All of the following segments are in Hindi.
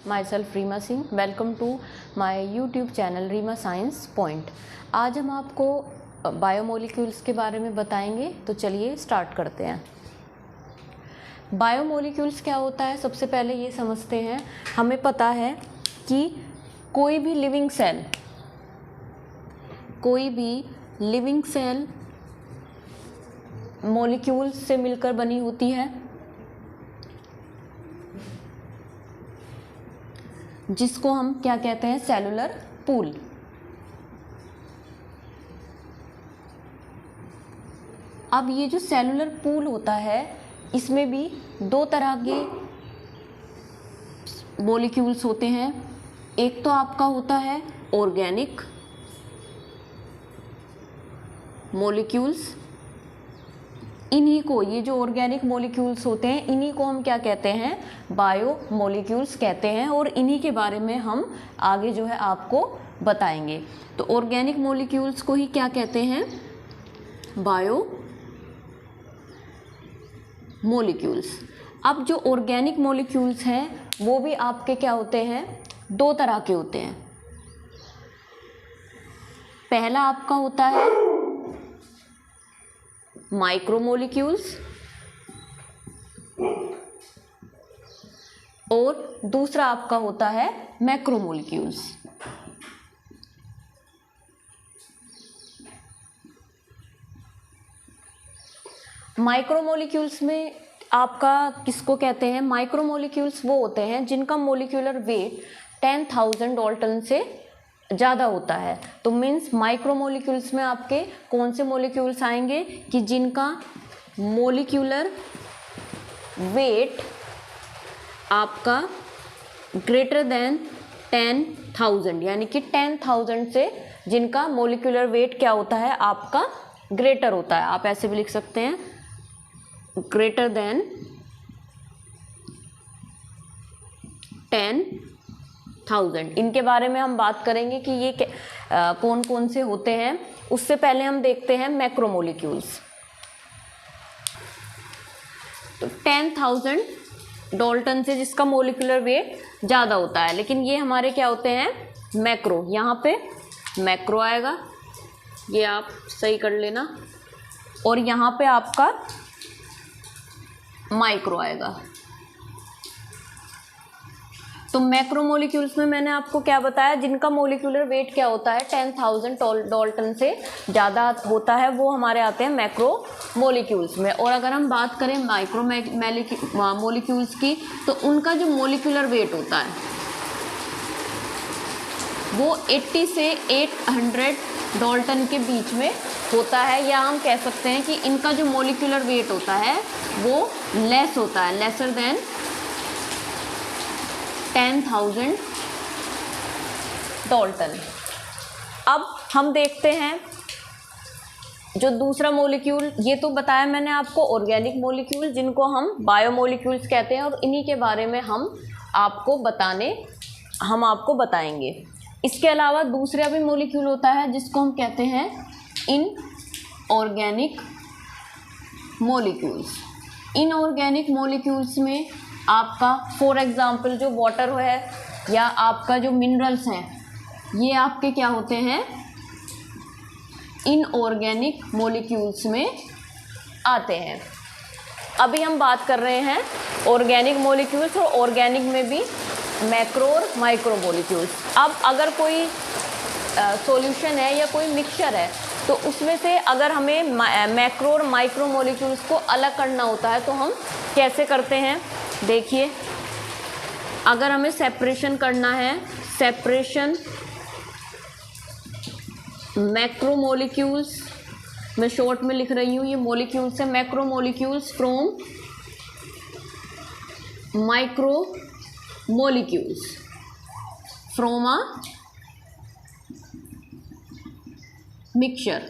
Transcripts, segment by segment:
My self Reema Singh. Welcome to my YouTube channel Reema science point. आज हम आपको बायोमोलिक्यूल्स के बारे में बताएंगे, तो चलिए स्टार्ट करते हैं। बायोमोलिक्यूल्स क्या होता है, सबसे पहले ये समझते हैं। हमें पता है कि कोई भी लिविंग सेल मॉलिक्यूल्स से मिलकर बनी होती है, जिसको हम क्या कहते हैं, सेलुलर पूल। अब ये जो सेलुलर पूल होता है, इसमें भी दो तरह के मॉलिक्यूल्स होते हैं। एक तो आपका होता है ऑर्गेनिक मॉलिक्यूल्स। इन्हीं को, ये जो ऑर्गेनिक मॉलिक्यूल्स होते हैं, इन्हीं को हम क्या कहते हैं, बायो मॉलिक्यूल्स कहते हैं। और इन्हीं के बारे में हम आगे जो है आपको बताएंगे। तो ऑर्गेनिक मॉलिक्यूल्स को ही क्या कहते हैं, बायो मॉलिक्यूल्स। अब जो ऑर्गेनिक मॉलिक्यूल्स हैं वो भी आपके क्या होते हैं, दो तरह के होते हैं। पहला आपका होता है माइक्रोमोलिक्यूल्स और दूसरा आपका होता है मैक्रोमोलिक्यूल्स। माइक्रोमोलिक्यूल्स में आपका किसको कहते हैं, माइक्रोमोलिक्यूल्स वो होते हैं जिनका मोलिकुलर वेट 10,000 डाल्टन से ज़्यादा होता है। तो मीन्स माइक्रोमोलिक्यूल्स में आपके कौन से मोलिक्यूल्स आएंगे कि जिनका मोलिकुलर वेट आपका ग्रेटर देन 10,000, यानी कि 10,000 से जिनका मोलिकुलर वेट क्या होता है, आपका ग्रेटर होता है। आप ऐसे भी लिख सकते हैं, ग्रेटर देन 10,000। इनके बारे में हम बात करेंगे कि ये कौन कौन से होते हैं। उससे पहले हम देखते हैं मैक्रोमोलिक्यूल्स। तो 10,000 डाल्टन से जिसका मोलिकुलर वेट ज़्यादा होता है, लेकिन ये हमारे क्या होते हैं, मैक्रो। यहाँ पे मैक्रो आएगा, ये आप सही कर लेना, और यहाँ पे आपका माइक्रो आएगा। तो मैक्रोमोलिक्यूल्स में मैंने आपको क्या बताया, जिनका मोलिकुलर वेट क्या होता है, 10,000 डाल्टन से ज़्यादा होता है, वो हमारे आते हैं मैक्रोमोलिक्यूल्स में। और अगर हम बात करें माइक्रोमोलिक्यूल्स की, तो उनका जो मोलिकुलर वेट होता है वो 80 से 800 डाल्टन के बीच में होता है। या हम कह सकते हैं कि इनका जो मोलिकुलर वेट होता है वो लेस होता है, लेसर देन 10,000 डाल्टन। अब हम देखते हैं जो दूसरा मॉलिक्यूल, ये तो बताया मैंने आपको ऑर्गेनिक मॉलिक्यूल, जिनको हम बायोमोलिक्यूल्स कहते हैं, और इन्हीं के बारे में हम आपको बताएंगे। इसके अलावा दूसरा भी मॉलिक्यूल होता है जिसको हम कहते हैं इनऑर्गेनिक मॉलिक्यूल्स। इनऑर्गेनिक मॉलिक्यूल्स में आपका फॉर एग्जांपल जो वाटर है या आपका जो मिनरल्स हैं, ये आपके क्या होते हैं, इनऑर्गेनिक मॉलिक्यूल्स में आते हैं। अभी हम बात कर रहे हैं ऑर्गेनिक मॉलिक्यूल्स, और ऑर्गेनिक में भी मैक्रो और माइक्रो मॉलिक्यूल्स। अब अगर कोई सॉल्यूशन है या कोई मिक्सचर है, तो उसमें से अगर हमें मैक्रो और माइक्रो मॉलिक्यूल्स को अलग करना होता है, तो हम कैसे करते हैं, देखिए। अगर हमें सेपरेशन करना है, सेपरेशन मैक्रो मॉलिक्यूल्स, मैं शॉर्ट में लिख रही हूँ, ये मॉलिक्यूल्स है, macro molecules from micro molecules from a mixture.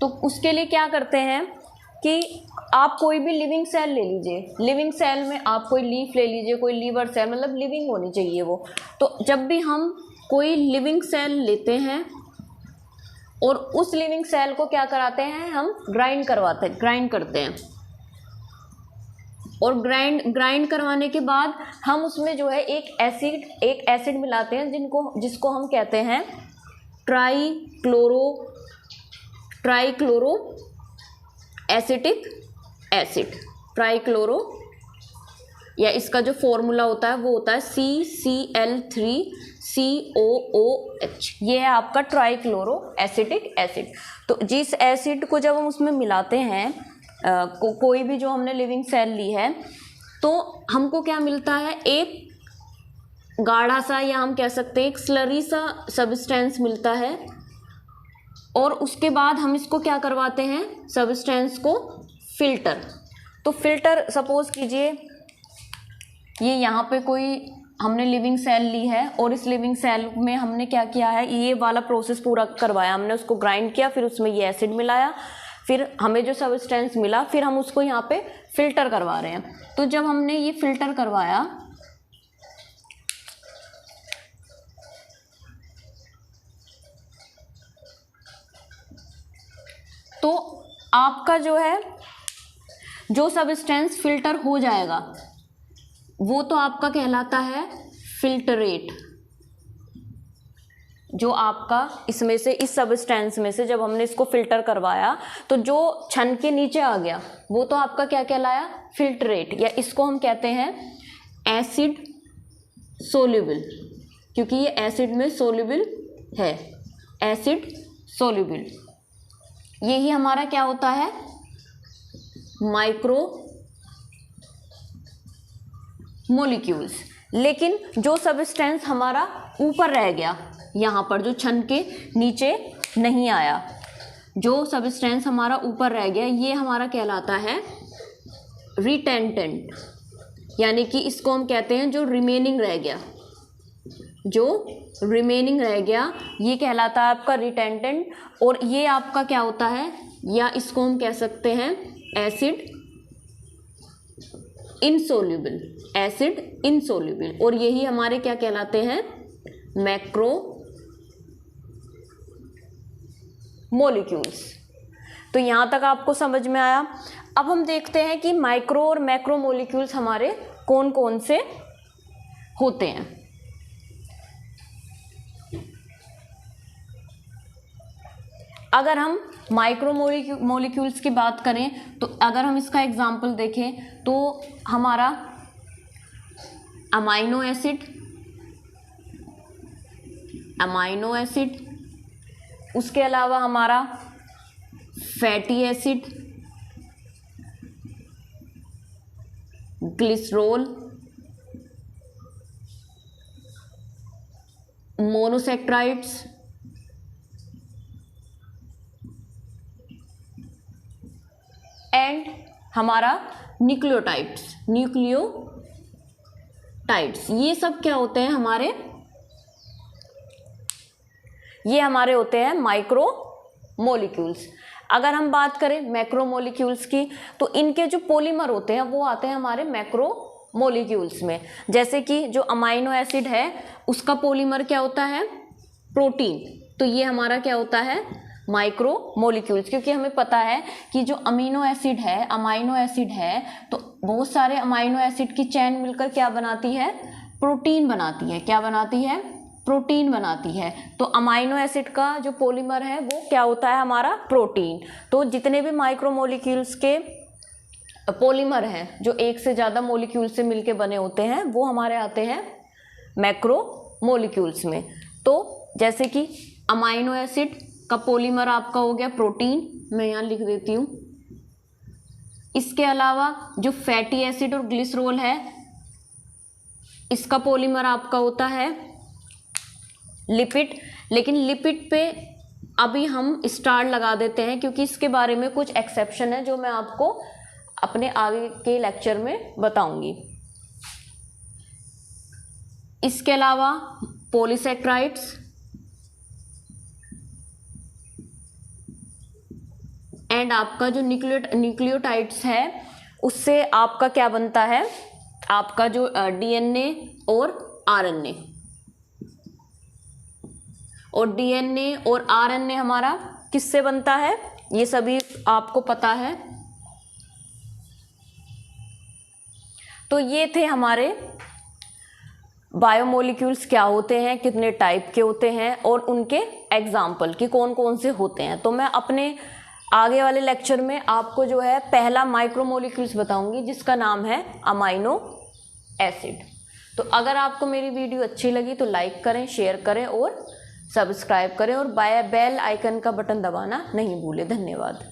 तो उसके लिए क्या करते हैं कि आप कोई भी लिविंग सेल ले लीजिए, लिविंग सेल में आप कोई लीफ ले लीजिए, कोई लीवर सेल, मतलब लिविंग होनी चाहिए वो। तो जब भी हम कोई लिविंग सेल लेते हैं और उस लिविंग सेल को क्या कराते हैं, हम ग्राइंड करते हैं। और ग्राइंड करवाने के बाद हम उसमें जो है एक एसिड मिलाते हैं जिसको हम कहते हैं ट्राइक्लोरो एसिटिक एसिड। ट्राइक्लोरो, या इसका जो फॉर्मूला होता है वो होता है CCl3COOH। ये है आपका ट्राइक्लोरो एसिटिक एसिड। तो जिस एसिड को जब हम उसमें मिलाते हैं कोई भी जो हमने लिविंग सेल ली है, तो हमको क्या मिलता है, एक गाढ़ा सा, या हम कह सकते हैं एक स्लरी सा सब्सटेंस मिलता है। और उसके बाद हम इसको क्या करवाते हैं, सब्सटेंस को फिल्टर। तो फिल्टर, सपोज कीजिए ये यहाँ पे कोई हमने लिविंग सेल ली है और इस लिविंग सेल में हमने क्या किया है, ये वाला प्रोसेस पूरा करवाया, हमने उसको ग्राइंड किया, फिर उसमें ये एसिड मिलाया, फिर हमें जो सब्सटेंस मिला, फिर हम उसको यहाँ पे फिल्टर करवा रहे हैं। तो जब हमने ये फिल्टर करवाया तो आपका जो है जो सब्सटेंस फिल्टर हो जाएगा वो तो आपका कहलाता है फिल्टरेट। जो आपका इसमें से, इस सब्सटेंस में से जब हमने इसको फिल्टर करवाया तो जो छन के नीचे आ गया वो तो आपका क्या कहलाया, फिल्टरेट, या इसको हम कहते हैं एसिड सोल्यूबल, क्योंकि ये एसिड में सोल्यूबल है, एसिड सोल्यूबल। यही हमारा क्या होता है, माइक्रो मोलिक्यूल्स। लेकिन जो सब्सटेंस हमारा ऊपर रह गया, यहाँ पर जो छन के नीचे नहीं आया, जो सब्सटेंस हमारा ऊपर रह गया, ये हमारा कहलाता है रिटेंटेंट, यानी कि इसको हम कहते हैं जो रिमेनिंग रह गया, जो रिमेनिंग रह गया ये कहलाता है आपका रिटेंटेंट। और ये आपका क्या होता है, या इसको हम कह सकते हैं एसिड इनसोल्यूबल, एसिड इनसोल्यूबल। और यही हमारे क्या कहलाते हैं, मैक्रो मोलिक्यूल्स। तो यहाँ तक आपको समझ में आया। अब हम देखते हैं कि माइक्रो और मैक्रो मोलिक्यूल्स हमारे कौन कौन से होते हैं। अगर हम माइक्रो मोलिक्यूल्स की बात करें तो अगर हम इसका एग्जाम्पल देखें तो हमारा अमाइनो एसिड, उसके अलावा हमारा fatty acid, glycerol, monosaccharides, and हमारा न्यूक्लियोटाइड्स। ये सब क्या होते हैं हमारे, ये हमारे होते हैं माइक्रो मोलिक्यूल्स। अगर हम बात करें मैक्रो मोलिक्यूल्स की तो इनके जो पॉलीमर होते हैं वो आते हैं हमारे मैक्रो मोलिक्यूल्स में। जैसे कि जो अमाइनो एसिड है उसका पॉलीमर क्या होता है, प्रोटीन, तो ये हमारा क्या होता है, माइक्रो मोलिक्यूल्स। क्योंकि हमें पता है कि जो अमाइनो एसिड है तो बहुत सारे अमाइनो एसिड की चेन मिलकर क्या बनाती है, प्रोटीन बनाती है। क्या बनाती है, प्रोटीन बनाती है। तो अमाइनो एसिड का जो पॉलीमर है वो क्या होता है, हमारा प्रोटीन। तो जितने भी माइक्रो मोलिक्यूल्स के पॉलीमर हैं जो एक से ज़्यादा मोलिक्यूल से मिलके बने होते हैं वो हमारे आते हैं मैक्रो मोलिक्यूल्स में। तो जैसे कि अमाइनो एसिड का पॉलीमर आपका हो गया प्रोटीन, मैं यहाँ लिख देती हूँ। इसके अलावा जो फैटी एसिड और ग्लिसरॉल है इसका पॉलीमर आपका होता है लिपिड। लेकिन लिपिड पे अभी हम स्टार लगा देते हैं क्योंकि इसके बारे में कुछ एक्सेप्शन है जो मैं आपको अपने आगे के लेक्चर में बताऊंगी। इसके अलावा पॉलीसेक्राइड्स एंड आपका जो न्यूक्लियोटाइड्स है उससे आपका क्या बनता है, आपका जो डीएनए और आरएनए, और डीएनए और आरएनए हमारा किससे बनता है, ये सभी आपको पता है। तो ये थे हमारे बायोमोलिक्यूल्स क्या होते हैं, कितने टाइप के होते हैं और उनके एग्जाम्पल कि कौन कौन से होते हैं। तो मैं अपने आगे वाले लेक्चर में आपको जो है पहला माइक्रोमोलिक्यूल्स बताऊंगी जिसका नाम है अमाइनो एसिड। तो अगर आपको मेरी वीडियो अच्छी लगी तो लाइक करें, शेयर करें और सब्सक्राइब करें और बेल आइकन का बटन दबाना नहीं भूलें। धन्यवाद।